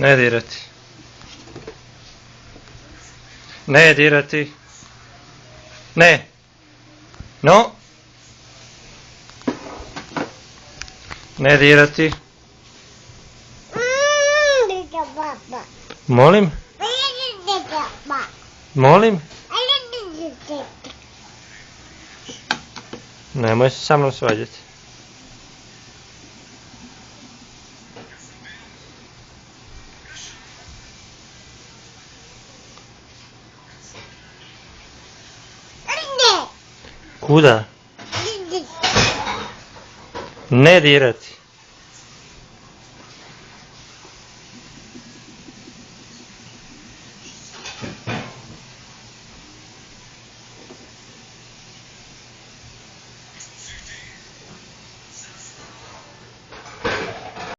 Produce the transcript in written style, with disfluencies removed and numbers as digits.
Ne dirati. Ne dirati. Ne. No. Ne dirati. Molim? Molim? Nemoj se sa mnom svađati. Kuda? Ne dirati.